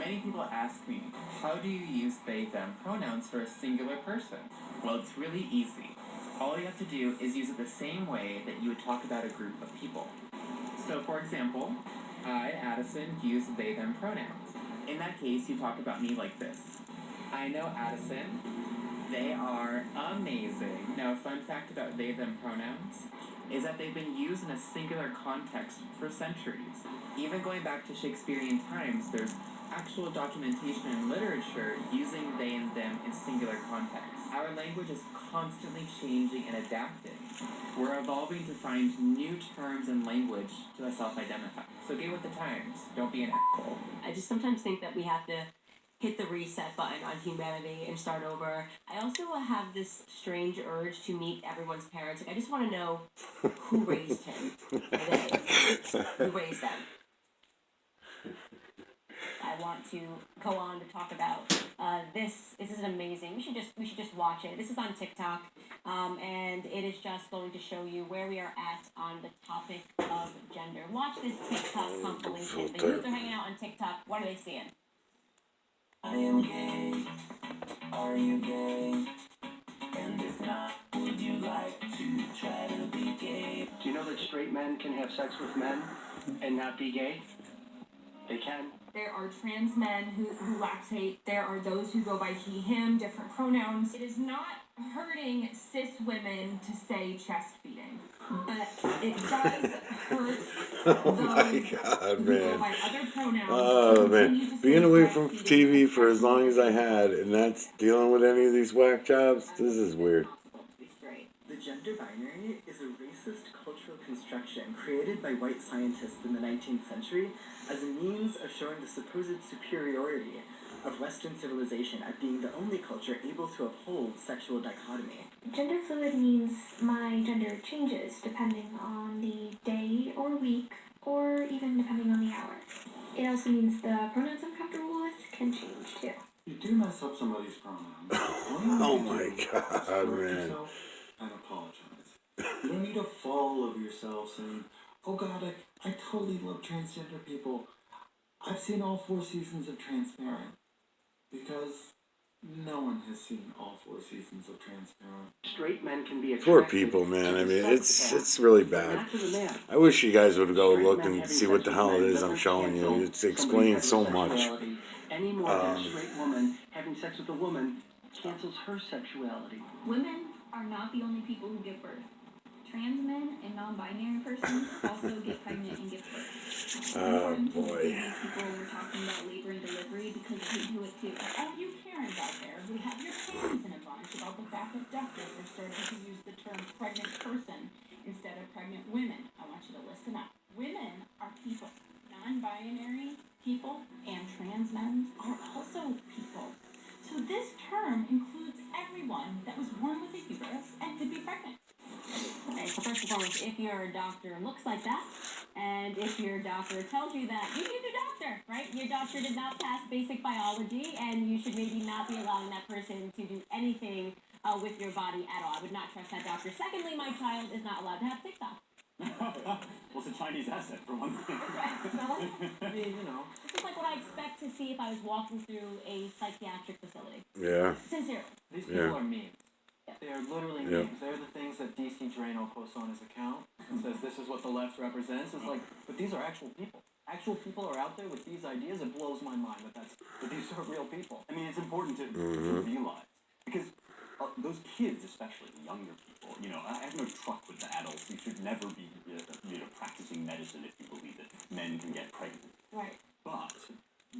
Many people ask me, how do you use they/them pronouns for a singular person? Well, it's really easy. All you have to do is use it the same way that you would talk about a group of people. So, for example, I, Addison, use they/them pronouns. In that case, you talk about me like this. I know Addison. They are amazing. Now, a fun fact about they/them pronouns is that they've been used in a singular context for centuries. Even going back to Shakespearean times, there's actual documentation in literature using they and them in singular contexts. Our language is constantly changing and adapting. We're evolving to find new terms and language to self-identify. So get with the times. Don't be an asshole. I just sometimes think that we have to hit the reset button on humanity and start over. I also have this strange urge to meet everyone's parents. Like, I just want to know who raised him. Who raised them. I want to go on to talk about this. This is amazing. We should just watch it. This is on TikTok, and it is just going to show you where we are at on the topic of gender. Watch this TikTok compilation. The youth are hanging out on TikTok. What are they seeing? I am gay. Are you gay? And if not, would you like to try to be gay? Do you know that straight men can have sex with men and not be gay? They can. There are trans men who lactate. There are those who go by he, him, different pronouns. It is not hurting cis women to say chest feeding, but it does hurt those God, who man. go by other pronouns. Oh, man. Being away from TV for as long as I had, and that's dealing with any of these whack jobs, this is weird. The gender binary is a racist cultural construction created by white scientists in the 19th century as a means of showing the supposed superiority of Western civilization at being the only culture able to uphold sexual dichotomy. Gender fluid means my gender changes depending on the day or week, or even depending on the hour. It also means the pronouns I'm comfortable with can change too. You do mess up some of these pronouns. Oh my God, man. And apologize. You don't need to fall all over yourself saying, oh God, I totally love transgender people. I've seen all 4 seasons of Transparent. Because no one has seen all 4 seasons of Transparent. Straight men can be Poor people, man. I mean, it's really bad. I wish you guys would go look and see what the hell it is I'm showing you. It explains so much. Any more than a straight woman having sex with a woman cancels her sexuality. Women are not the only people who give birth. Trans men and non-binary persons also get pregnant and give birth. Oh boy. People were talking about labor and delivery because they do it too. All you Karens out there who have your panties in a bunch about the fact that doctors are starting to use the term pregnant person instead of pregnant women, I want you to listen up. Women are people. Non-binary people and trans men are also people. So this term includes everyone that was born with a uterus and could be pregnant. Okay, so first and foremost, if your doctor looks like that, and if your doctor tells you that, you need a doctor, right? Your doctor did not pass basic biology, and you should maybe not be allowing that person to do anything with your body at all. I would not trust that doctor. Secondly, my child is not allowed to have TikTok. Well, it's a Chinese asset, for one thing. I mean, this is like what I expect to see if I was walking through a psychiatric facility. Yeah. Sincerely. These people are memes. They are literally memes. They're the things that DC Drano posts on his account and says this is what the left represents. It's like, but these are actual people. Actual people are out there with these ideas. It blows my mind that these are real people. I mean, it's important to realize, because those kids, especially the younger people, I have no truck with the adults. You should never be practicing medicine if you believe that men can get pregnant. Right. But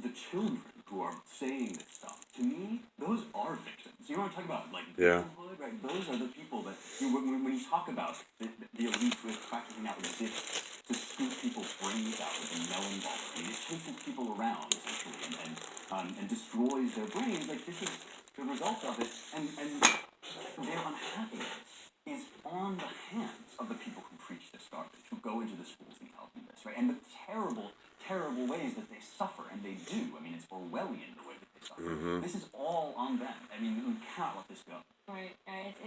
the children who are saying this stuff, to me, those are victims. You know what I'm talking about? Like, victimhood, right? Those are the people that, when you talk about the elite who is practicing out this to scoop people's brains out with a melon ball, and it chases people around, essentially, and destroys their brains. Like, this is the result of it, and their unhappiness is on the hands of the people who preach this garbage, who go into the schools and tell them this, right? And the terrible ways that they suffer, and they do. I mean, it's Orwellian the way that they suffer. This is all on them. I mean, we cannot let this go. Right.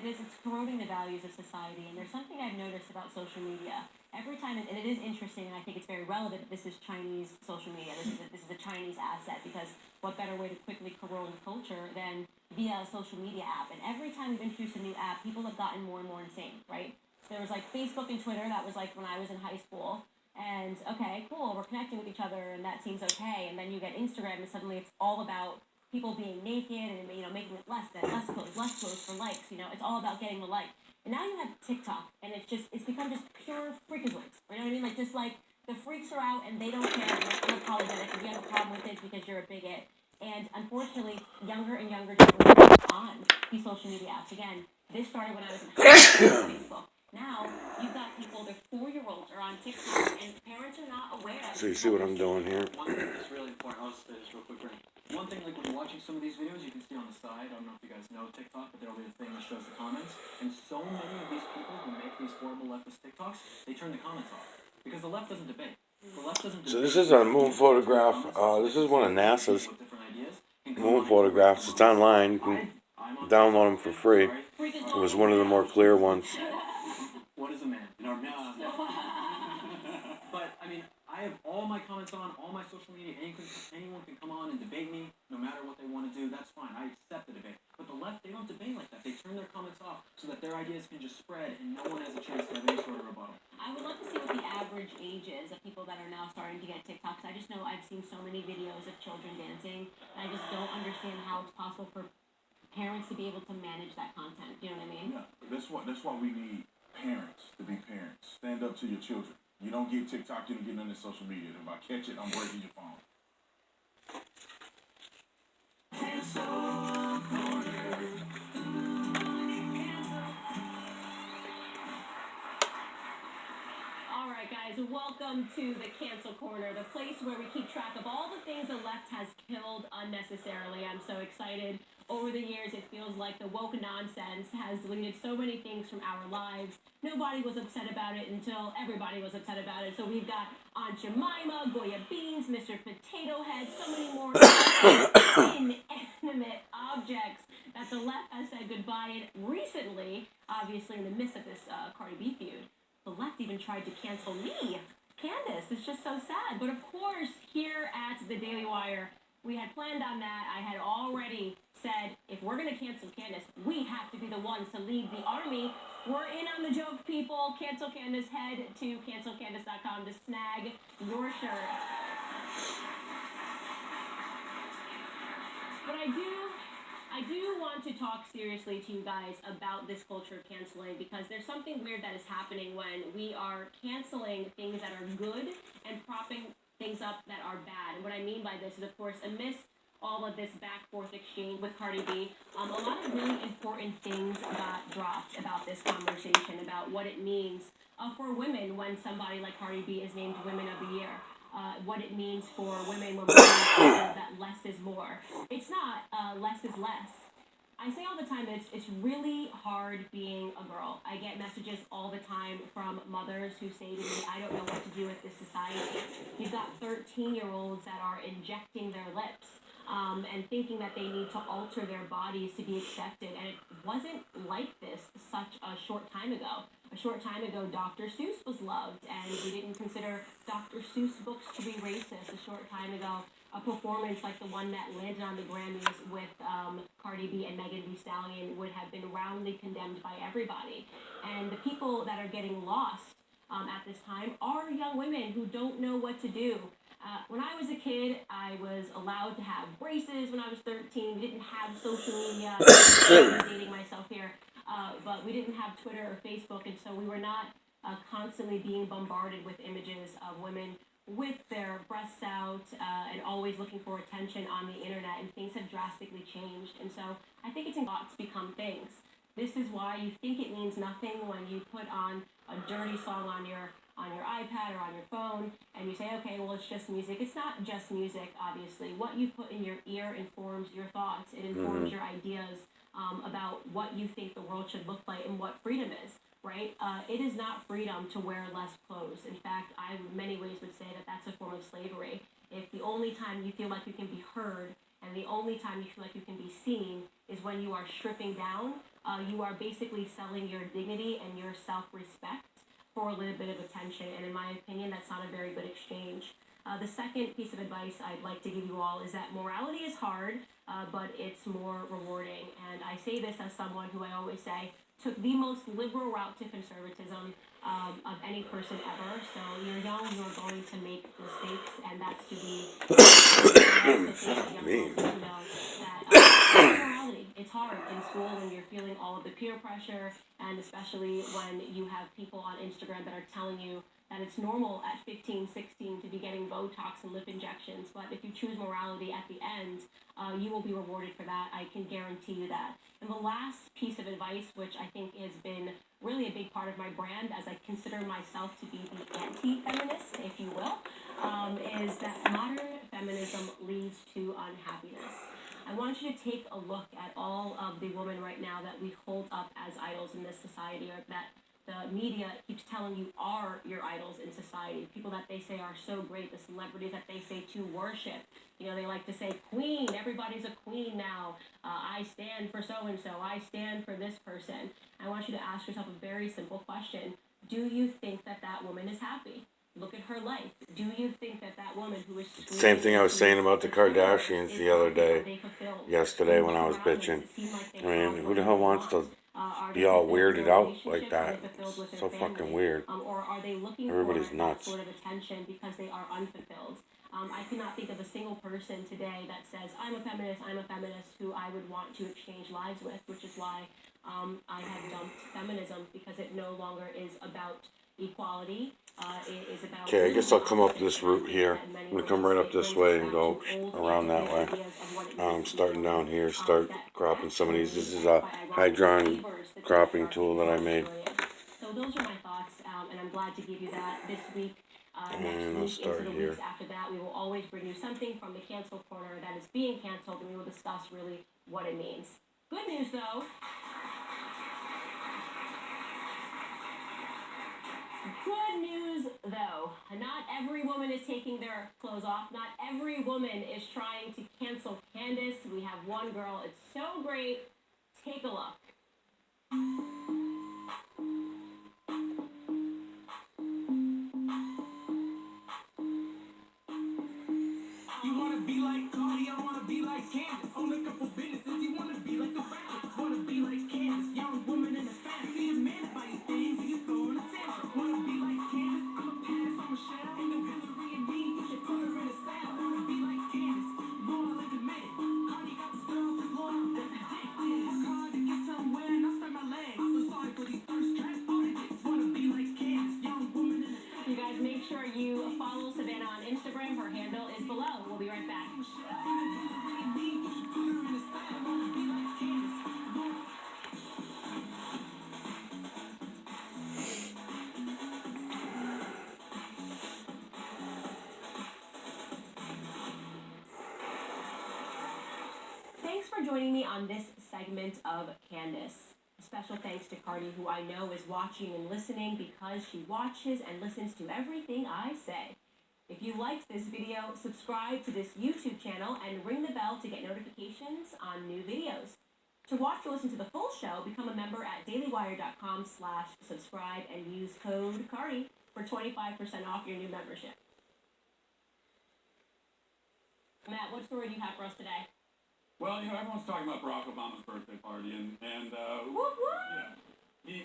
It's corroding the values of society, and there's something I've noticed about social media. Every time, and it is interesting, and I think it's very relevant, this is Chinese social media. This is a Chinese asset, because what better way to quickly corrode culture than via a social media app? And every time we've introduced a new app, people have gotten more and more insane, right? There was like Facebook and Twitter, that was like when I was in high school. And okay, cool, we're connecting with each other and that seems okay. And then you get Instagram and suddenly it's all about people being naked and, you know, making it less clothes for likes, you know, it's all about getting the like. And now you have TikTok and it's become just pure freakazoids. You know what I mean? Like just like the freaks are out and they don't care and they're unapologetic. If you have a problem with it because you're a bigot. And unfortunately, younger and younger generations on these social media apps. Again, this started when I was in high school on Facebook. Now, you've got people, their 4-year-olds are on TikTok, and parents are not aware of it. So you see what I'm doing here? One thing that's really important, I'll just say this real quick, Brent. One thing, like when you're watching some of these videos, you can see on the side, I don't know if you guys know TikTok, but there'll be a thing that shows the comments. And so many of these people who make these horrible leftist TikToks, they turn the comments off. Because the left doesn't debate. The left doesn't debate. So this is a moon photograph. This is one of NASA's moon photographs. It's online. You can download them for free. It was one of the more clear ones. What is a man? In our midst. But, I mean, I have all my comments on, all my social media. Anyone can come on and debate me, no matter what they want to do. That's fine. I accept the debate. But the left, they don't debate like that. They turn their comments off so that their ideas can just spread and no one has a chance to have any sort of rebuttal. I would love to see what the average age is of people that are now starting to get TikToks. I just know I've seen so many videos of children dancing, and I just don't understand how it's possible for parents to be able to manage that content. You know what I mean? Yeah, that's why we need parents to be parents. Stand up to your children. You don't get TikTok, you don't get none of this social media. If I catch it, I'm breaking your phone. Alright guys, welcome to the Cancel Corner, the place where we keep track of all the things the left has killed unnecessarily. I'm so excited. Over the years, it feels like the woke nonsense has deleted so many things from our lives. Nobody was upset about it until everybody was upset about it. So we've got Aunt Jemima, Goya Beans, Mr. Potato Head, so many more inanimate objects that the left has said goodbye. And recently, obviously in the midst of this Cardi B feud, the left even tried to cancel me, Candace. It's just so sad. But of course, here at the Daily Wire, we had planned on that. I had already said, if we're going to cancel Candace, we have to be the ones to lead the army. We're in on the joke, people. Cancel Candace. Head to cancelcandace.com to snag your shirt. But I do want to talk seriously to you guys about this culture of canceling, because there's something weird that is happening when we are canceling things that are good and propping things up that are bad. And what I mean by this is, of course, amidst all of this back-forth exchange with Cardi B, a lot of really important things got dropped about this conversation, about what it means for women when somebody like Cardi B is named Women of the Year. What it means for women when we're saying that less is more. It's not less is less. I say all the time that it's really hard being a girl. I get messages all the time from mothers who say to me, I don't know what to do with this society. You've got 13-year-olds that are injecting their lips and thinking that they need to alter their bodies to be accepted. And it wasn't like this such a short time ago. A short time ago, Dr. Seuss was loved, and we didn't consider Dr. Seuss books to be racist. A short time ago, a performance like the one that landed on the Grammys with Cardi B and Megan Thee Stallion would have been roundly condemned by everybody. And the people that are getting lost at this time are young women who don't know what to do. When I was a kid, I was allowed to have braces when I was 13. We didn't have social media. I'm dating myself here. But we didn't have Twitter or Facebook, and so we were not constantly being bombarded with images of women with their breasts out and always looking for attention on the internet, and things have drastically changed. And so I think it's in thoughts become things. This is why you think it means nothing when you put on a dirty song on your iPad or on your phone, and you say, okay, well, it's just music. It's not just music, obviously. What you put in your ear informs your thoughts. It informs your ideas about what you think the world should look like and what freedom is, right? It is not freedom to wear less clothes. In fact, I in many ways would say that that's a form of slavery. If the only time you feel like you can be heard and the only time you feel like you can be seen is when you are stripping down, you are basically selling your dignity and your self-respect for a little bit of attention. And in my opinion, that's not a very good exchange. The second piece of advice I'd like to give you all is that morality is hard, but it's more rewarding. And I say this as someone who I always say took the most liberal route to conservatism of any person ever. So you're young, you're going to make mistakes, and that's to be young girls to know that morality, it's hard in school when you're feeling all of the peer pressure, and especially when you have people on Instagram that are telling you that it's normal at 15, 16 to be getting Botox and lip injections. But if you choose morality at the end, you will be rewarded for that. I can guarantee you that. And the last piece of advice, which I think has been really a big part of my brand, as I consider myself to be the anti-feminist, if you will, is that modern feminism leads to unhappiness. I want you to take a look at all of the women right now that we hold up as idols in this society, or that the media keeps telling you are your idols in society. People that they say are so great, the celebrities that they say to worship. You know, they like to say, queen, everybody's a queen now. I stand for so-and-so. I stand for this person. I want you to ask yourself a very simple question. Do you think that that woman is happy? Look at her life. Do you think that that woman who is... Same thing I was saying about the Kardashians the other day, yesterday when I was bitching. I mean, who the hell wants to be all weirded out like that? It's so fucking weird. Or are they looking Everybody's for nuts. that sort of attention because they are unfulfilled? I cannot think of a single person today that says, I'm a feminist, who I would want to exchange lives with, which is why I have dumped feminism, because it no longer is about equality. It is about... Okay, I guess I'll come up this route here. I'm going to come right up this way and go around that way. Starting down here, start cropping some of these. This is a hydron cropping tool that I made. So those are my thoughts, and I'm glad to give you that this week. And I'll start here. After that, we will always bring you something from the cancel corner that is being canceled, and we will discuss really what it means. Good news, though. Good news, though. Not every woman is taking their clothes off. Not every woman is trying to cancel Candace. We have one girl. It's so great. Take a look. You wanna be like Cardi, I wanna be like Candace. Own a couple businesses, you wanna be like a rapper. Wanna be like Candace, young woman in the family. Need a man to buy you things, you throw in a tantrum. Wanna be like Candace, I'm a pass on Michelle. And the Hillary and me, you should put her in a style. Wanna be like Candace, loyal and committed. Cardi got the girls as loyal as addicted. Work hard to get somewhere and I spread my legs. I'm so sorry for these thirst traps, audits. Wanna be like Candace, young woman in the family. You guys make sure you follow Savannah on Instagram. Her handle is below. We'll be right back. Thanks for joining me on this segment of Candace. A special thanks to Cardi, who I know is watching and listening, because she watches and listens to everything I say. If you liked this video, subscribe to this YouTube channel and ring the bell to get notifications on new videos. To watch or listen to the full show, become a member at dailywire.com/subscribe and use code CARDI for 25% off your new membership. Matt, what story do you have for us today? Well, everyone's talking about Barack Obama's birthday party, and What? yeah,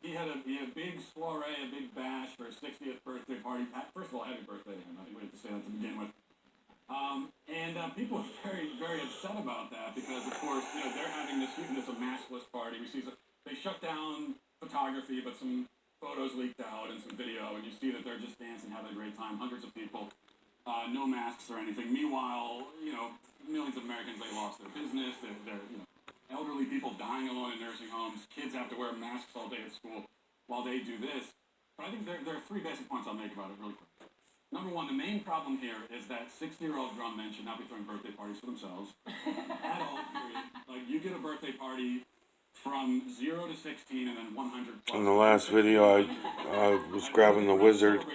he had a big soiree, a big bash for his 60th birthday party. First of all, happy birthday to him. I think we have to say that to begin with. People are very, very upset about that because, of course, they're having this a maskless party. They shut down photography, but some photos leaked out and some video, and you see that they're just dancing, having a great time. Hundreds of people, no masks or anything. Meanwhile, millions of Americans, they lost their business. They're elderly people dying alone in nursing homes. Kids have to wear masks all day at school while they do this. But I think there are three basic points I'll make about it really quick. Number one, the main problem here is that 60-year-old grown men should not be throwing birthday parties for themselves at all. Period. Like, you get a birthday party from 0 to 16 and then 100 plus. In the last video, I was grabbing the wizard,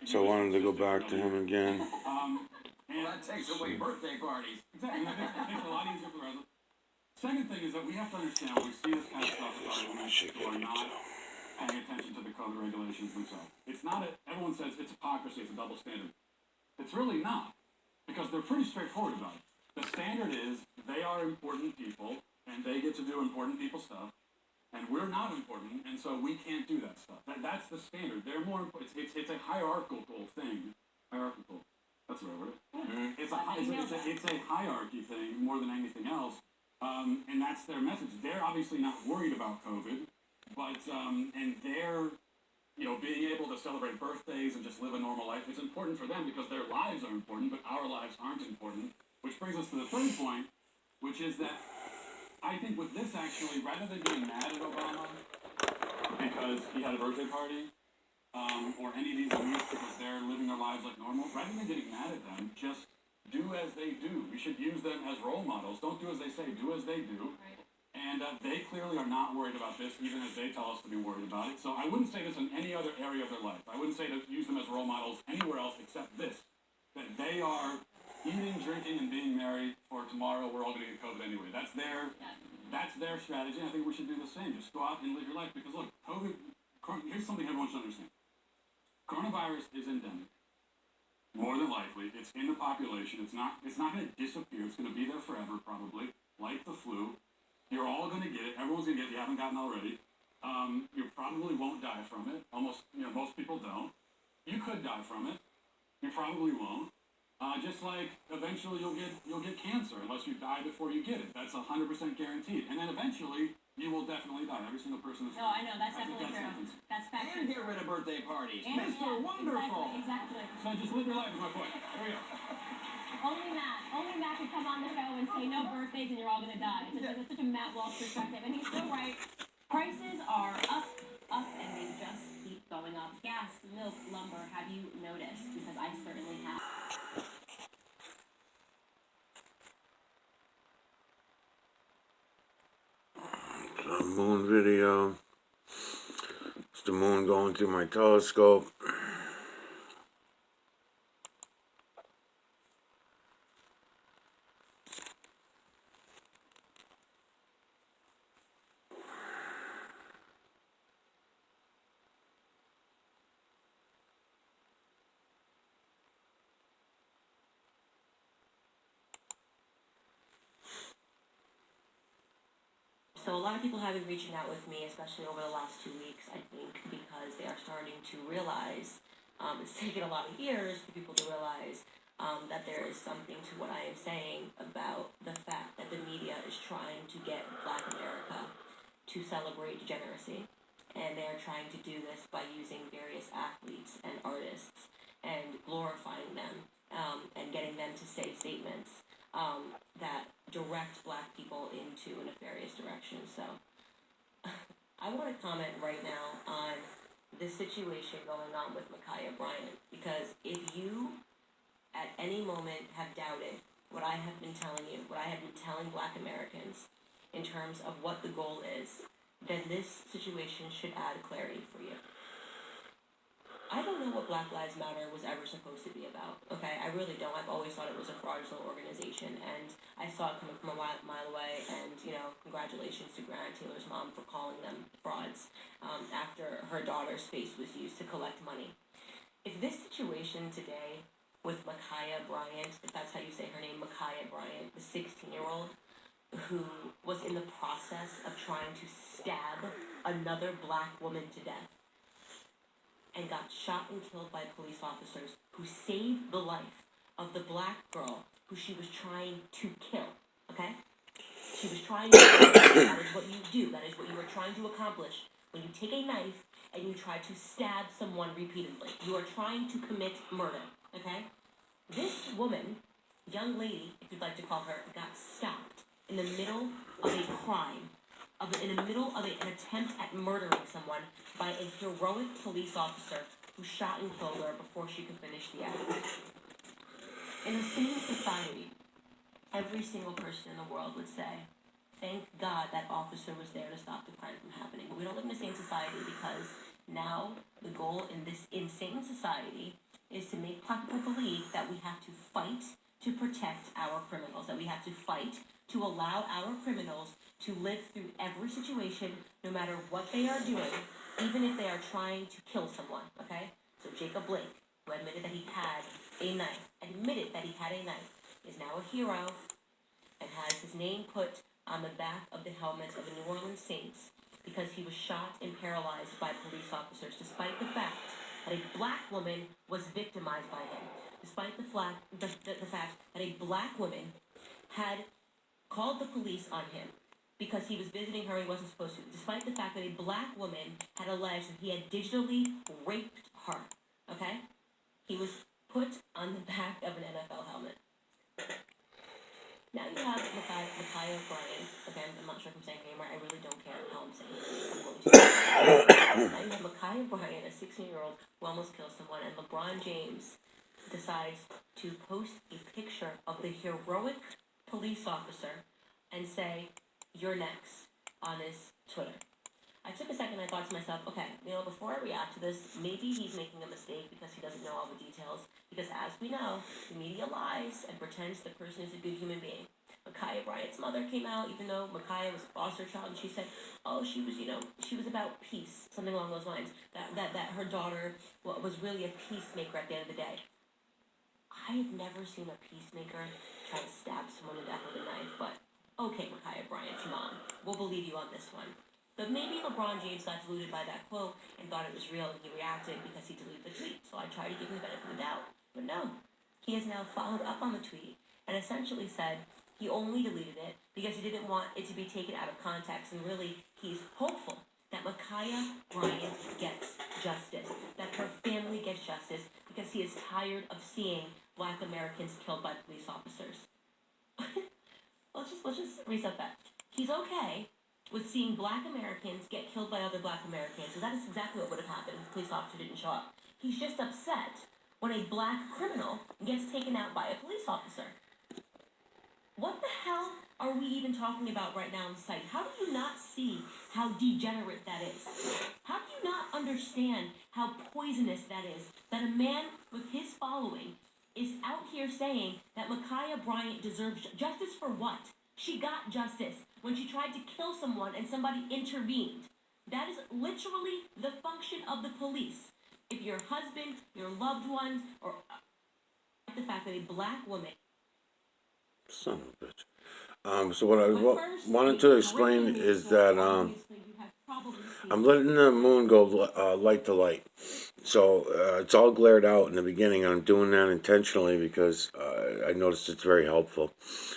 so I wanted to go back to him again. And that takes away birthday parties. Exactly. It makes it a lot easier for the residents. Second thing is that we have to understand when we see this kind of stuff about women who are not paying attention to the code regulations themselves. It's not everyone says it's hypocrisy, it's a double standard. It's really not, because they're pretty straightforward about it. The standard is they are important people, and they get to do important people stuff, and we're not important, and so we can't do that stuff. That's the standard. They're more important. It's a hierarchical thing. Hierarchical. That's the right word. Mm-hmm. It's a hierarchy thing more than anything else, and that's their message. They're obviously not worried about COVID, but and they're being able to celebrate birthdays and just live a normal life. It's important for them because their lives are important, but our lives aren't important. Which brings us to the third point, which is that I think with this actually, rather than getting mad at Obama because he had a birthday party, or any of these youth because they're living their lives like normal, rather than getting mad at them, just do as they do. We should use them as role models. Don't do as they say, do as they do. And they clearly are not worried about this, even as they tell us to be worried about it. So I wouldn't say this in any other area of their life. I wouldn't say to use them as role models anywhere else except this, that they are eating, drinking, and being merry for tomorrow. We're all going to get COVID anyway. That's their strategy. I think we should do the same. Just go out and live your life. Because look, here's something everyone should understand. Coronavirus is endemic. More than likely, it's in the population. It's not going to disappear. It's going to be there forever, probably, like the flu. You're all going to get it. Everyone's going to get it. You haven't gotten already. You probably won't die from it. Most people don't. You could die from it. You probably won't. Just like eventually you'll get cancer unless you die before you get it. That's 100% guaranteed. And then eventually you will definitely die. Every single person. No, I know that's definitely true. That's fact. And get rid of birthday parties. And, Mr. Wonderful. Exactly. So just live your life is my point. There we go. Only Matt could come on the show and say no birthdays and you're all gonna die. It's such a Matt Walsh perspective, and he's so right. Prices are up, and they just keep going up. Gas, milk, lumber. Have you noticed? Because I certainly have. The moon video. It's the moon going through my telescope. So a lot of people have been reaching out with me, especially over the last 2 weeks, I think, because they are starting to realize, it's taken a lot of years for people to realize that there is something to what I am saying about the fact that the media is trying to get Black America to celebrate degeneracy. And they are trying to do this by using various athletes and artists and glorifying them and getting them to say statements that direct Black people into a nefarious direction. So I want to comment right now on this situation going on with Ma'Khia Bryant, because if you at any moment have doubted what I have been telling you, what I have been telling Black Americans in terms of what the goal is, then this situation should add clarity for you. I don't know what Black Lives Matter was ever supposed to be about, okay? I really don't. I've always thought it was a fraudulent organization, and I saw it coming from a mile away, and, congratulations to Grant Taylor's mom for calling them frauds after her daughter's face was used to collect money. If this situation today with Ma'Khia Bryant, if that's how you say her name, Ma'Khia Bryant, the 16-year-old who was in the process of trying to stab another Black woman to death, and got shot and killed by police officers who saved the life of the Black girl who she was trying to kill, okay? She was trying to kill. That is what you do. That is what you are trying to accomplish. When you take a knife and you try to stab someone repeatedly, you are trying to commit murder, okay? This woman, young lady, if you'd like to call her, got stopped in the middle of a crime, in the middle of an attempt at murdering someone by a heroic police officer who shot and killed her before she could finish the act. In a sane society, every single person in the world would say, thank God that officer was there to stop the crime from happening. But we don't live in a sane society, because now the goal in this insane society is to make Black people believe that we have to fight to protect our criminals, that we have to fight to allow our criminals to live through every situation, no matter what they are doing, even if they are trying to kill someone, okay? So Jacob Blake, who admitted that he had a knife, admitted that he had a knife, is now a hero, and has his name put on the back of the helmets of the New Orleans Saints because he was shot and paralyzed by police officers, despite the fact that a black woman was victimized by him, despite the fact that a black woman had called the police on him because he was visiting her he wasn't supposed to, despite the fact that a black woman had alleged that he had digitally raped her, okay? He was put on the back of an NFL helmet. Now you have Micaiah Bryant. Again, I'm not sure if I'm saying her name right. I really don't care how I'm saying it. Now you have Micaiah Bryant, a 16-year-old who almost kills someone, and LeBron James decides to post a picture of the heroic police officer and say, "You're next," on his Twitter. I took a second and I thought to myself, okay, before I react to this, maybe he's making a mistake because he doesn't know all the details. Because as we know, the media lies and pretends the person is a good human being. Micaiah Bryant's mother came out, even though Micaiah was a foster child, and she said, oh, she was about peace, something along those lines. That her daughter was really a peacemaker at the end of the day. I have never seen a peacemaker try to stab someone to death with a knife, but okay, Micaiah Bryant's mom, we'll believe you on this one. But maybe LeBron James got deluded by that quote and thought it was real and he reacted because he deleted the tweet. So I tried to give him the benefit of the doubt. But no. He has now followed up on the tweet and essentially said he only deleted it because he didn't want it to be taken out of context. And really, he's hopeful that Micaiah Bryant gets justice, that her family gets justice because he is tired of seeing Black Americans killed by police officers. Let's just reset that. He's okay with seeing Black Americans get killed by other Black Americans. So that is exactly what would have happened if the police officer didn't show up. He's just upset when a Black criminal gets taken out by a police officer. What the hell are we even talking about right now in society? How do you not see how degenerate that is? How do you not understand how poisonous that is? That a man with his following is out here saying that Micaiah Bryant deserves justice for what? She got justice when she tried to kill someone and somebody intervened. That is literally the function of the police. If your husband, your loved ones, or the fact that a Black woman... Son of a bitch. So what I wanted to explain is that I'm letting the moon go light to light. So it's all glared out in the beginning. I'm doing that intentionally because I noticed it's very helpful.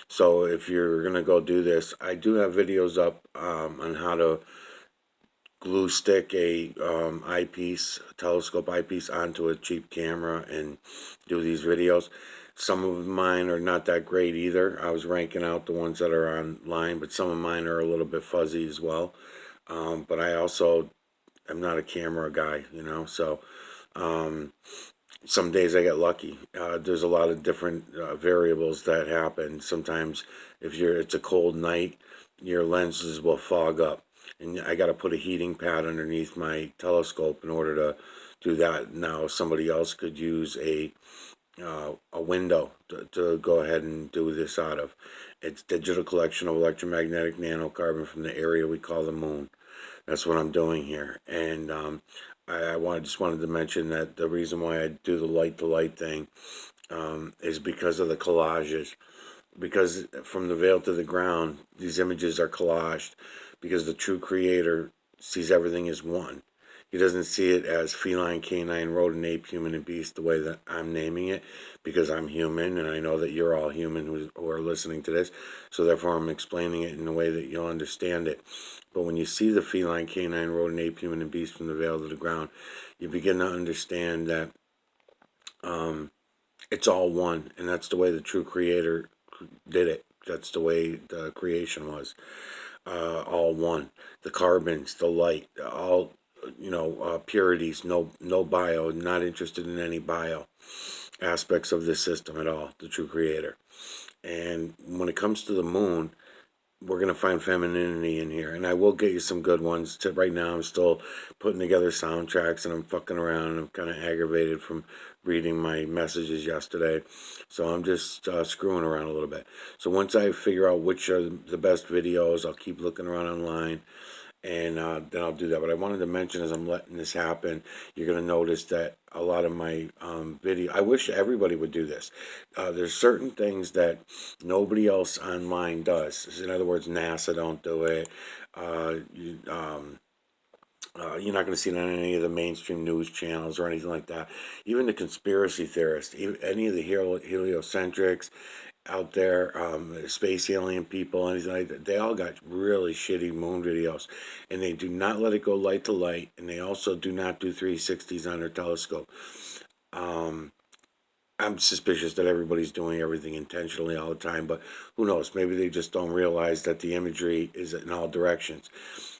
So if you're going to go do this, I do have videos up on how to glue stick a telescope eyepiece onto a cheap camera and do these videos. Some of mine are not that great either. I was ranking out the ones that are online, but some of mine are a little bit fuzzy as well. But I also am not a camera guy, so some days I get lucky. There's a lot of different variables that happen. Sometimes if it's a cold night, your lenses will fog up. And I got to put a heating pad underneath my telescope in order to do that. Now somebody else could use a window to go ahead and do this out of. It's digital collection of electromagnetic nanocarbon from the area we call the moon. That's what I'm doing here. And I just wanted to mention that the reason why I do the light to light thing is because of the collages. Because from the veil to the ground, these images are collaged because the true creator sees everything as one. He doesn't see it as feline, canine, rodent, ape, human, and beast the way that I'm naming it, because I'm human and I know that you're all human who are listening to this. So therefore I'm explaining it in a way that you'll understand it. But when you see the feline, canine, rodent, ape, human, and beast from the veil to the ground, you begin to understand that it's all one. And that's the way the true creator did it. That's the way the creation was. All one. The carbons, the light, all, purities, no bio, not interested in any bio aspects of this system at all, the true creator. And when it comes to the moon, we're going to find femininity in here. And I will get you some good ones. Right now I'm still putting together soundtracks and I'm fucking around and I'm kind of aggravated from reading my messages yesterday. So I'm just screwing around a little bit. So once I figure out which are the best videos, I'll keep looking around online and then I'll do that. But I wanted to mention, as I'm letting this happen, you're going to notice that a lot of my video, I wish everybody would do this. There's certain things that nobody else online does. In other words, NASA don't do it. You're not going to see it on any of the mainstream news channels or anything like that. Even the conspiracy theorists, even any of the heliocentrics out there, space alien people, anything like that, they all got really shitty moon videos, and they do not let it go light to light, and they also do not do 360s on their telescope. I'm suspicious that everybody's doing everything intentionally all the time, but who knows? Maybe they just don't realize that the imagery is in all directions.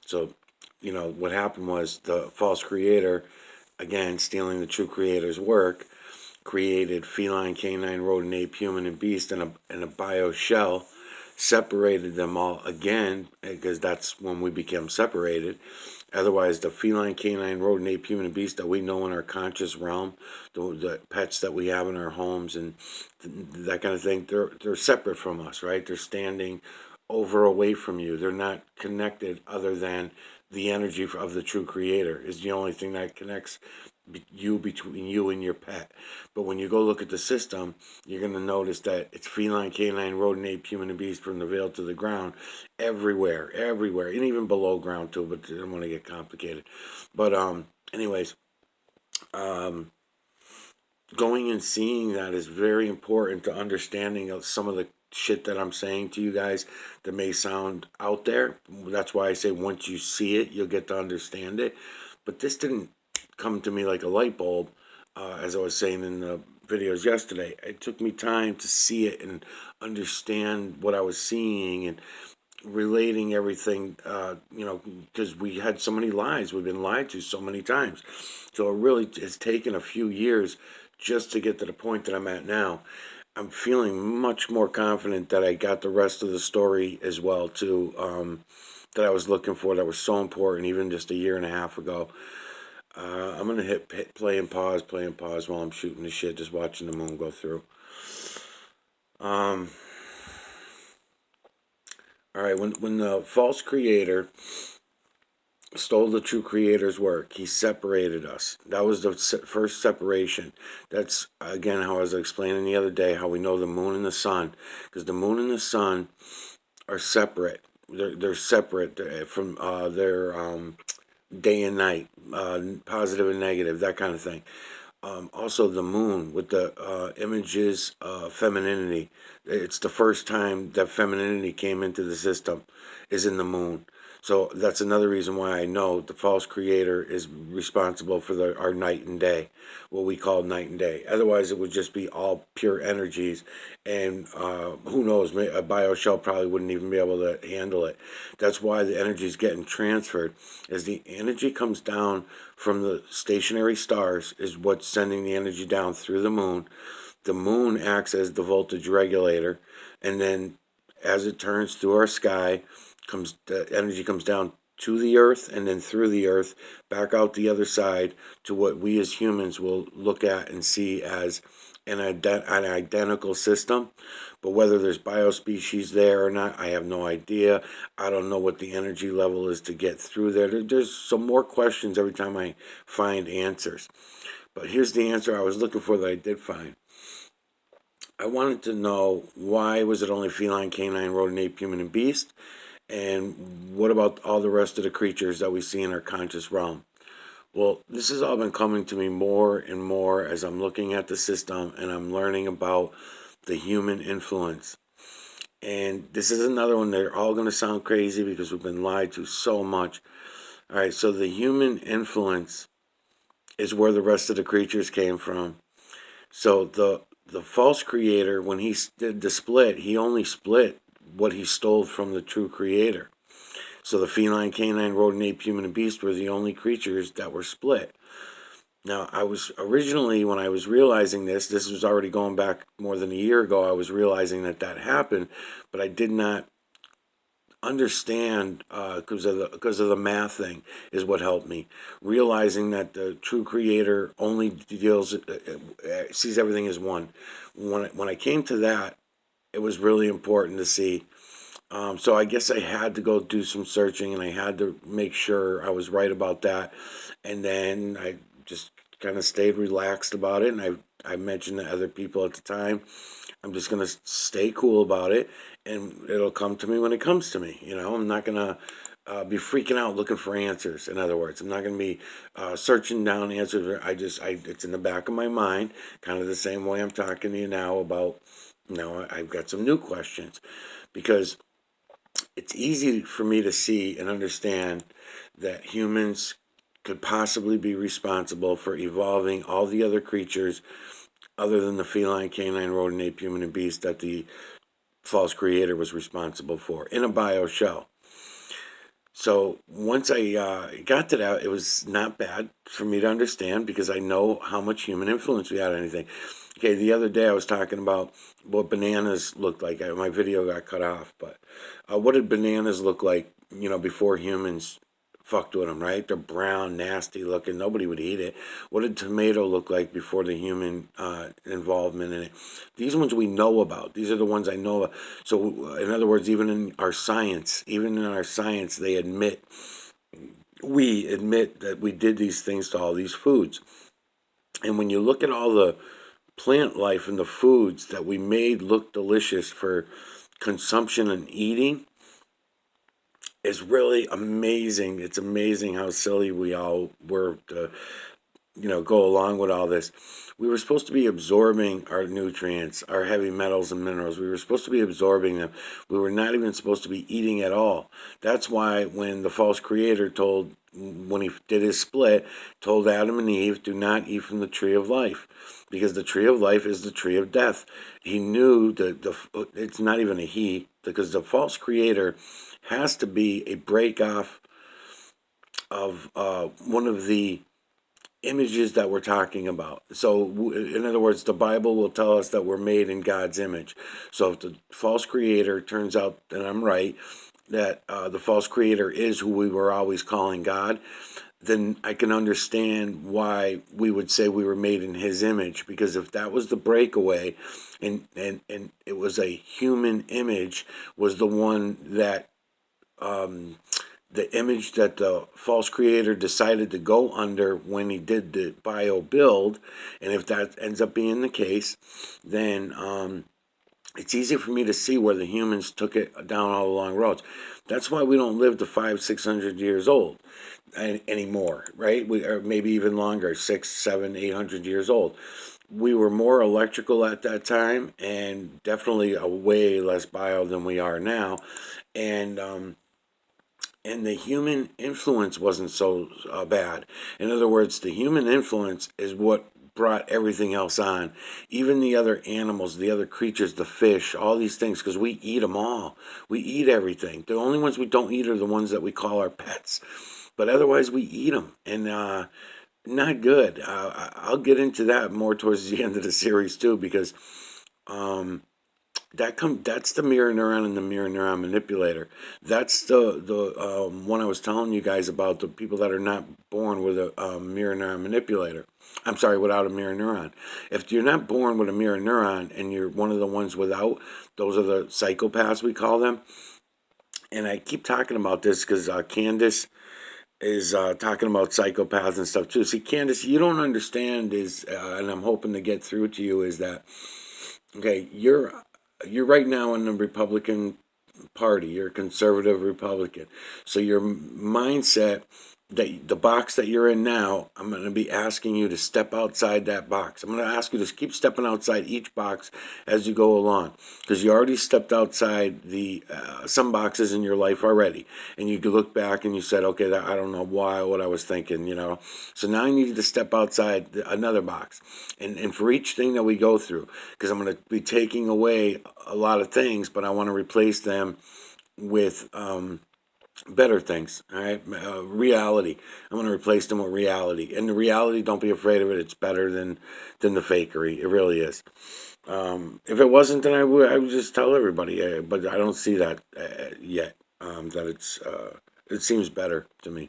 So, what happened was the false creator, again, stealing the true creator's work, created feline, canine, rodent, ape, human, and beast in a bio shell, separated them all again, because that's when we became separated. Otherwise, the feline, canine, rodent, ape, human, and beast that we know in our conscious realm, the pets that we have in our homes and that kind of thing, they're separate from us, right? They're standing over away from you. They're not connected other than the energy of the true creator is the only thing that connects between you and your pet. But when you go look at the system, you're going to notice that it's feline, canine, rodent, ape, human, and beast, from the veil to the ground, everywhere, and even below ground too, but I don't want to get complicated. But anyways, going and seeing that is very important to understanding of some of the shit that I'm saying to you guys that may sound out there. That's why I say once you see it, you'll get to understand it. But this didn't come to me like a light bulb, as I was saying in the videos yesterday. It took me time to see it and understand what I was seeing and relating everything, because we had so many lies. We've been lied to so many times. So it really has taken a few years just to get to the point that I'm at now. I'm feeling much more confident that I got the rest of the story as well too, that I was looking for, that was so important even just a year and a half ago. I'm going to hit play and pause while I'm shooting the shit, just watching the moon go through. All right, when the false creator stole the true creator's work, he separated us. That was the first separation. That's, again, how I was explaining the other day, how we know the moon and the sun, because the moon and the sun are separate. They're separate from their day and night, positive and negative, that kind of thing. Also, the moon with the images of femininity. It's the first time that femininity came into the system, is in the moon. So that's another reason why I know the false creator is responsible for our night and day, what we call night and day. Otherwise, it would just be all pure energies, and who knows, a bioshell probably wouldn't even be able to handle it. That's why the energy is getting transferred. As the energy comes down from the stationary stars, is what's sending the energy down through the moon. The moon acts as the voltage regulator, and then as it turns through our sky, the energy comes down to the earth, and then through the earth back out the other side to what we as humans will look at and see as an identical system. But whether there's biospecies there or not, I have no idea. I don't know what the energy level is to get through there. There's some more questions every time I find answers. But here's the answer I was looking for that I did find. I wanted to know, why was it only feline, canine, rodent, ape, human, and beast? And what about all the rest of the creatures that we see in our conscious realm? Well, this has all been coming to me more and more as I'm looking at the system and I'm learning about the human influence. And this is another one. They're all going to sound crazy because we've been lied to so much. All right, so the human influence is where the rest of the creatures came from. So the false creator, when he did the split, he only split what he stole from the true creator. So the feline, canine, rodent, ape, human, and beast were the only creatures that were split. Now, I was originally, when I was realizing this was already going back more than a year ago, I was realizing that happened, but I did not understand, because of the math thing is what helped me. Realizing that the true creator only sees everything as one. When I came to that, it was really important to see So I guess I had to go do some searching, and I had to make sure I was right about that. And then I just kind of stayed relaxed about it, and I mentioned to other people at the time, I'm just gonna stay cool about it, and it'll come to me when it comes to me. I'm not gonna be freaking out looking for answers. In other words, I'm not gonna be searching down answers. It's in the back of my mind, kind of the same way I'm talking to you now about. I've got some new questions because it's easy for me to see and understand that humans could possibly be responsible for evolving all the other creatures other than the feline, canine, rodent, ape, human, and beast that the false creator was responsible for in a bio shell. So once I got to that, it was not bad for me to understand because I know how much human influence we had on anything. Okay, the other day I was talking about what bananas looked like. My video got cut off, but what did bananas look like, before humans fucked with them, right? They're brown, nasty looking. Nobody would eat it. What did tomato look like before the human involvement in it? These ones we know about. These are the ones I know of. So, in other words, even in our science, we admit that we did these things to all these foods. And when you look at all the plant life and the foods that we made look delicious for consumption and eating, is really amazing. It's amazing how silly we all were to, go along with all this. We were supposed to be absorbing our nutrients, our heavy metals and minerals. We were supposed to be absorbing them. We were not even supposed to be eating at all. That's why when the false creator when he did his split, told Adam and Eve, do not eat from the tree of life, because the tree of life is the tree of death. He knew that it's not even a he, because the false creator has to be a break off of one of the images that we're talking about. So, in other words, the Bible will tell us that we're made in God's image. So, if the false creator turns out that I'm right, that the false creator is who we were always calling God, then I can understand why we would say we were made in his image. Because if that was the breakaway, and it was a human image, was the one that the image that the false creator decided to go under when he did the bio build, and if that ends up being the case, then it's easy for me to see where the humans took it down all the long roads. That's why we don't live to 500-600 years old anymore, right? Or maybe even longer, 600-700-800 years old. We were more electrical at that time, and definitely a way less bio than we are now, and the human influence wasn't so bad. In other words, the human influence is what brought everything else on. Even the other animals, the other creatures, the fish, all these things, because we eat them all. We eat everything. The only ones we don't eat are the ones that we call our pets. But otherwise, we eat them. And not good. I'll get into that more towards the end of the series, too, because that's the mirror neuron and the mirror neuron manipulator. That's the one I was telling you guys about, the people that are not born with a mirror neuron manipulator. I'm sorry, without a mirror neuron. If you're not born with a mirror neuron and you're one of the ones without, those are the psychopaths, we call them. And I keep talking about this because Candace is talking about psychopaths and stuff too. See, Candace, you don't understand and I'm hoping to get through to you, is that, okay, you're right now in the Republican Party. You're a conservative Republican. So your mindset, that the box that you're in now, I'm going to be asking you to step outside that box. I'm going to ask you to keep stepping outside each box as you go along, because you already stepped outside the some boxes in your life already, and you could look back and you said, okay, I don't know what I was thinking, So now I need you to step outside another box, and for each thing that we go through, because I'm going to be taking away a lot of things, but I want to replace them with better things. All right, reality. I'm going to replace them with reality, and the reality, don't be afraid of it. It's better than the fakery. It really is. If it wasn't, then I would just tell everybody. But I don't see that yet. That it seems better to me.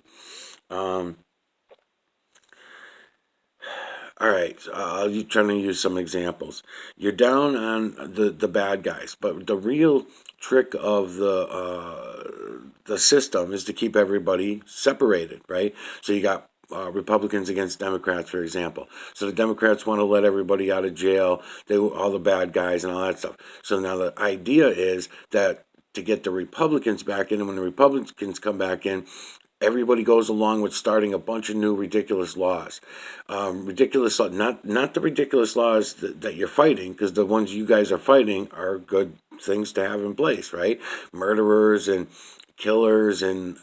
All right, I'm trying to use some examples. You're down on the bad guys, but the real trick of the system is to keep everybody separated, right? So you got Republicans against Democrats, for example. So the Democrats want to let everybody out of jail, all the bad guys and all that stuff. So now the idea is that to get the Republicans back in, and when the Republicans come back in, everybody goes along with starting a bunch of new ridiculous laws. Ridiculous, not the ridiculous laws that you're fighting, because the ones you guys are fighting are good things to have in place, right? Murderers and killers and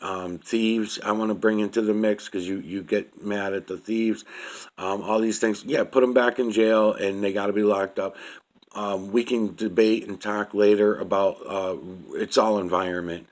thieves, I want to bring into the mix because you get mad at the thieves. All these things, yeah, put them back in jail and they got to be locked up. We can debate and talk later about it's all environment.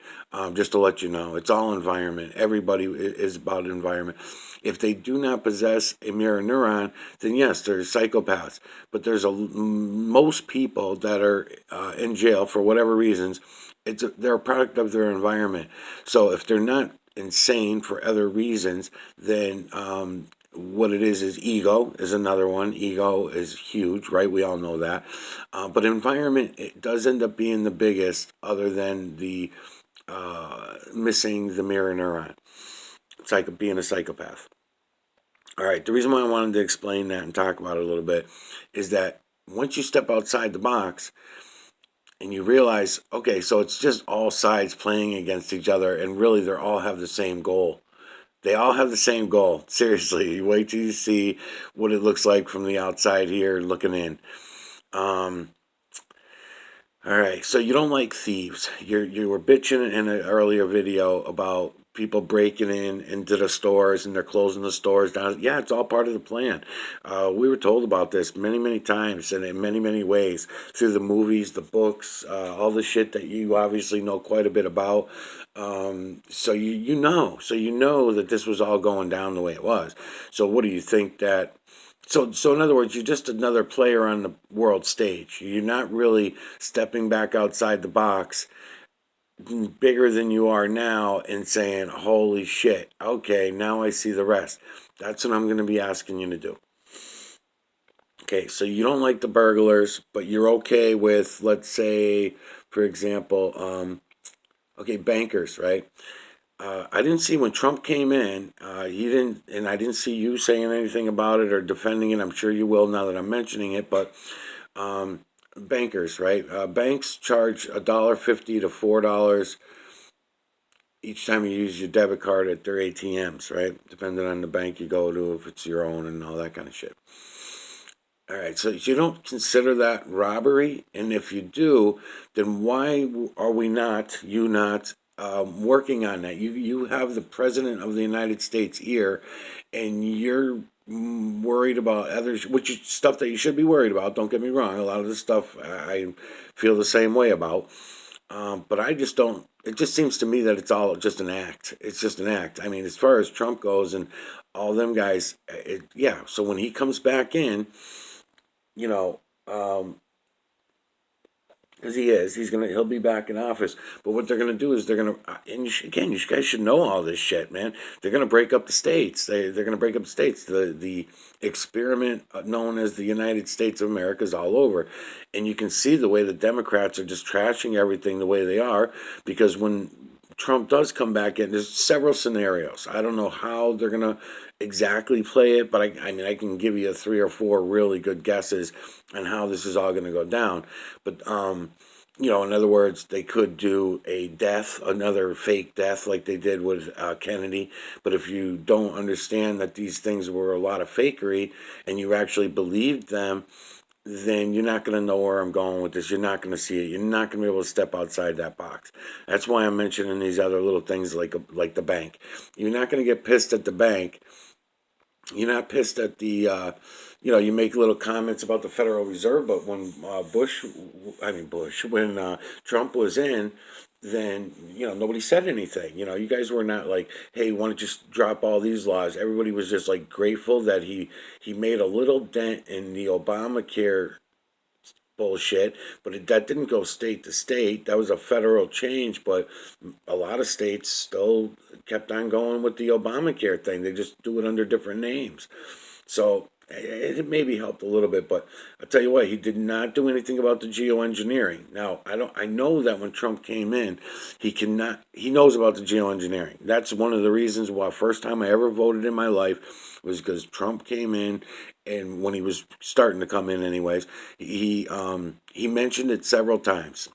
Just to let you know, it's all environment. Everybody is about environment. If they do not possess a mirror neuron, then yes, they're psychopaths. But there's most people that are in jail for whatever reasons. They're a product of their environment. So if they're not insane for other reasons, then what it is ego is another one. Ego is huge, right? We all know that. But environment, it does end up being the biggest, other than the missing the mirror neuron. It's like being a psychopath. All right, the reason why I wanted to explain that and talk about it a little bit is that once you step outside the box and you realize, okay, so it's just all sides playing against each other, and really they all have the same goal. They all have the same goal. Seriously, you wait till you see what it looks like from the outside here looking in. All right, so you don't like thieves. You were bitching in an earlier video about people breaking in into the stores and they're closing the stores down. Yeah, it's all part of the plan. We were told about this many times and in many ways through the movies, the books, all the shit that you obviously know quite a bit about. So you know that this was all going down the way it was. So what do you think that? So in other words, you're just another player on the world stage. You're not really stepping back outside the box, bigger than you are now, and saying, "Holy shit! Okay, now I see the rest." That's what I'm going to be asking you to do. Okay, so you don't like the burglars, but you're okay with, let's say, for example, okay, bankers, right? I didn't see when Trump came in, he didn't, and I didn't see you saying anything about it or defending it. I'm sure you will now that I'm mentioning it, but bankers, right? Banks charge $1.50 to $4 each time you use your debit card at their ATMs, right? Depending on the bank you go to, if it's your own and all that kind of shit. All right, so you don't consider that robbery? And if you do, then why are we not, working on that? You have the President of the United States here, and you're worried about others, which is stuff that you should be worried about. Don't get me wrong. A lot of this stuff I feel the same way about. But I just don't, it just seems to me that it's all just an act. It's just an act. I mean, as far as Trump goes and all them guys, yeah. So when he comes back in, you know, because he'll be back in office. But what they're gonna do is they're gonna, and again, you guys should know all this shit, man. They're gonna break up the states. They're gonna break up the states. The experiment known as the United States of America is all over, and you can see the way the Democrats are just trashing everything the way they are, because when Trump does come back in, there's several scenarios. I don't know how they're gonna exactly play it, but I mean, I can give you 3 or 4 really good guesses on how this is all gonna go down. But in other words, they could do a death, another fake death, like they did with Kennedy. But if you don't understand that these things were a lot of fakery, and you actually believed them, then you're not going to know where I'm going with this. You're not going to see it. You're not going to be able to step outside that box. That's why I'm mentioning these other little things like the bank. You're not going to get pissed at the bank. You're not pissed at the, you make little comments about the Federal Reserve, but when when Trump was in, then, nobody said anything. You guys were not like, hey, why don't you just drop all these laws? Everybody was just like grateful that he made a little dent in the Obamacare bullshit, but that didn't go state to state. That was a federal change, but a lot of states still kept on going with the Obamacare thing. They just do it under different names. So It maybe helped a little bit, but I'll tell you what, he did not do anything about the geoengineering. Now, I know that when Trump came in, he knows about the geoengineering. That's one of the reasons why first time I ever voted in my life was because Trump came in, and when he was starting to come in anyways, he mentioned it several times.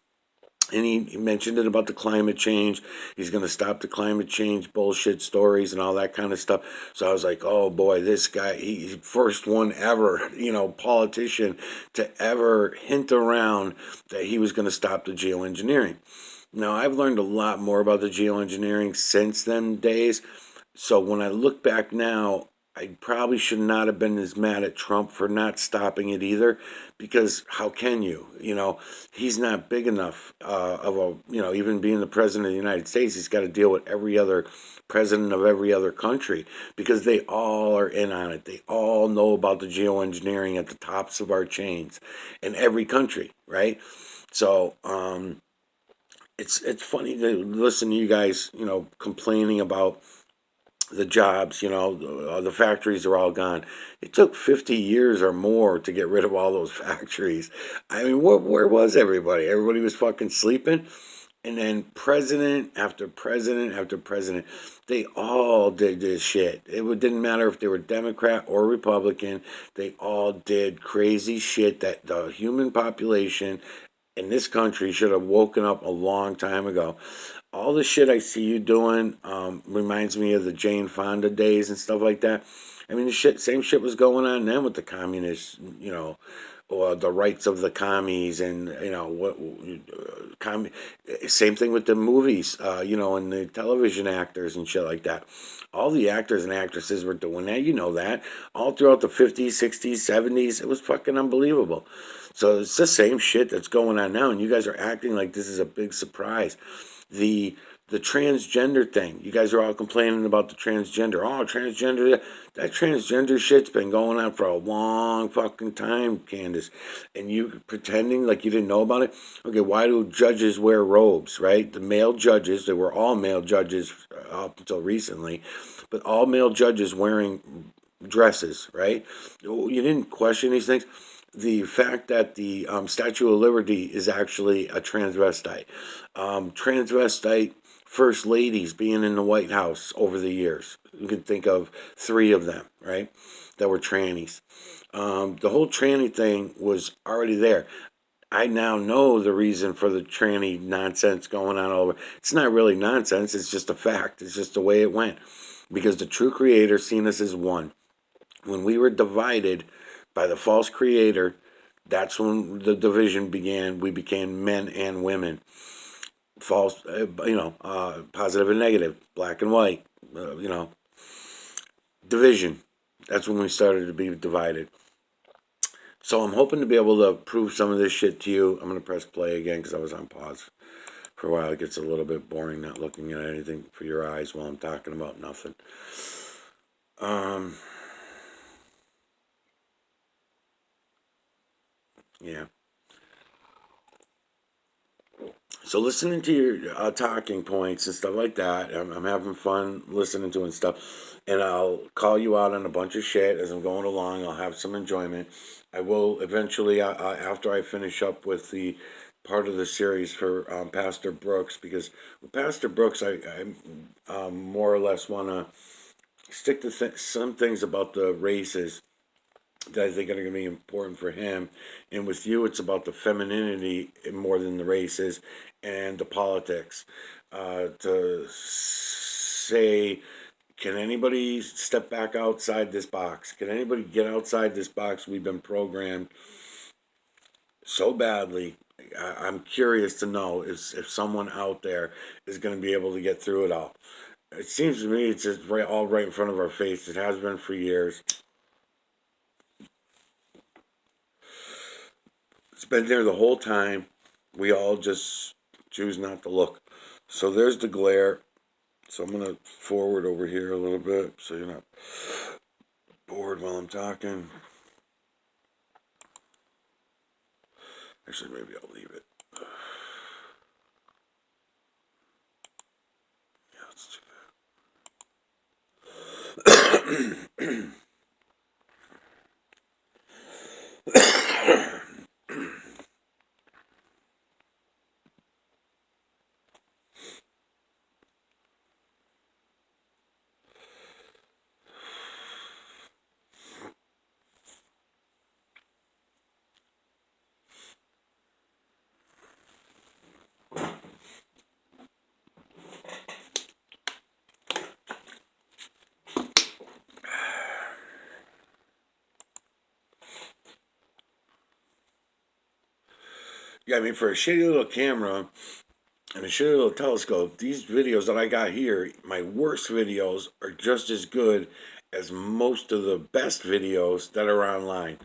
And he mentioned it about the climate change. He's going to stop the climate change bullshit stories and all that kind of stuff. So I was like, oh boy, this guy, he's first one ever, politician to ever hint around that he was going to stop the geoengineering. Now, I've learned a lot more about the geoengineering since them days. So when I look back now, I probably should not have been as mad at Trump for not stopping it either, because how can you? He's not big enough of a, even being the president of the United States, he's got to deal with every other president of every other country because they all are in on it. They all know about the geoengineering at the tops of our chains in every country, right? So, it's funny to listen to you guys, complaining about the jobs, the factories are all gone. It took 50 years or more to get rid of all those factories. I mean, where was everybody? Everybody was fucking sleeping. And then president after president after president, they all did this shit. Didn't matter if they were Democrat or Republican. They all did crazy shit that the human population in this country should have woken up a long time ago. All the shit I see you doing reminds me of the Jane Fonda days and stuff like that. I mean, same shit was going on then with the communists, or the rights of the commies, and same thing with the movies, and the television actors and shit like that. All the actors and actresses were doing that, that. All throughout the 50s, 60s, 70s, it was fucking unbelievable. So it's the same shit that's going on now, and you guys are acting like this is a big surprise. The transgender thing, you guys are all complaining about the transgender. Oh, transgender, that transgender shit's been going on for a long fucking time, Candace. And you pretending like you didn't know about it? Okay, why do judges wear robes, right? The male judges, they were all male judges up until recently, but all male judges wearing dresses, right? You didn't question these things. The fact that the Statue of Liberty is actually a transvestite. Transvestite first ladies being in the White House over the years. You can think of 3 of them, right, that were trannies. The whole tranny thing was already there. I now know the reason for the tranny nonsense going on all over. It's not really nonsense. It's just a fact. It's just the way it went. Because the true creator seen us as one. When we were divided by the false creator, that's when the division began. We became men and women. False, positive and negative, black and white, division. That's when we started to be divided. So I'm hoping to be able to prove some of this shit to you. I'm going to press play again because I was on pause for a while. It gets a little bit boring not looking at anything for your eyes while I'm talking about nothing. Yeah. So listening to your talking points and stuff like that, I'm having fun listening to and stuff. And I'll call you out on a bunch of shit as I'm going along. I'll have some enjoyment. I will eventually, after I finish up with the part of the series for Pastor Brooks, because with Pastor Brooks, I more or less want to stick to some things about the races that I think are going to be important for him. And with you, it's about the femininity more than the races and the politics. To say, can anybody step back outside this box? Can anybody get outside this box? We've been programmed so badly. I'm curious to know if someone out there is going to be able to get through it all. It seems to me it's just all right in front of our face. It has been for years. It's been there the whole time. We all just choose not to look. So there's the glare. So I'm going to forward over here a little bit so you're not bored while I'm talking. Actually, maybe I'll leave it. Yeah, let's do that. Yeah, I mean, for a shitty little camera and a shitty little telescope, these videos that I got here, my worst videos are just as good as most of the best videos that are online.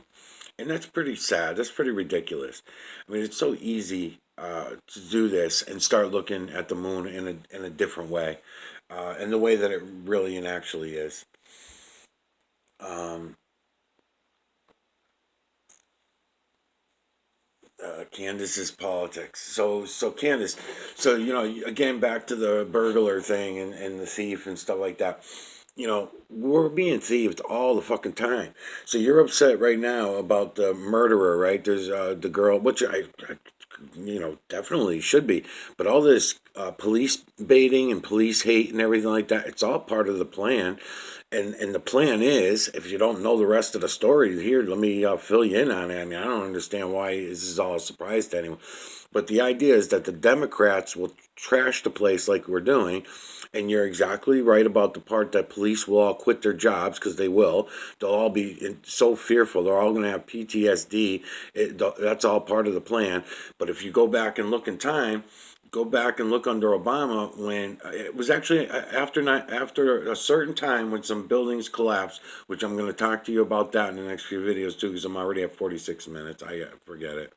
And that's pretty sad. That's pretty ridiculous. I mean, it's so easy to do this and start looking at the moon in a different way, in the way that it really and actually is. Candace's politics. So Candace, so again, back to the burglar thing and the thief and stuff like that. We're being thieved all the fucking time. So you're upset right now about the murderer, right? There's the girl, which I definitely should be. But all this police baiting and police hate and everything like that, it's all part of the plan. And the plan is, if you don't know the rest of the story, here, let me fill you in on it. I mean, I don't understand why this is all a surprise to anyone. But the idea is that the Democrats will trash the place like we're doing. And you're exactly right about the part that police will all quit their jobs, because they will. They'll all be so fearful. They're all going to have PTSD. That's all part of the plan. But if you go back and look in time, go back and look under Obama, when it was actually after a certain time when some buildings collapsed, which I'm going to talk to you about that in the next few videos too, because I'm already at 46 minutes. I forget it.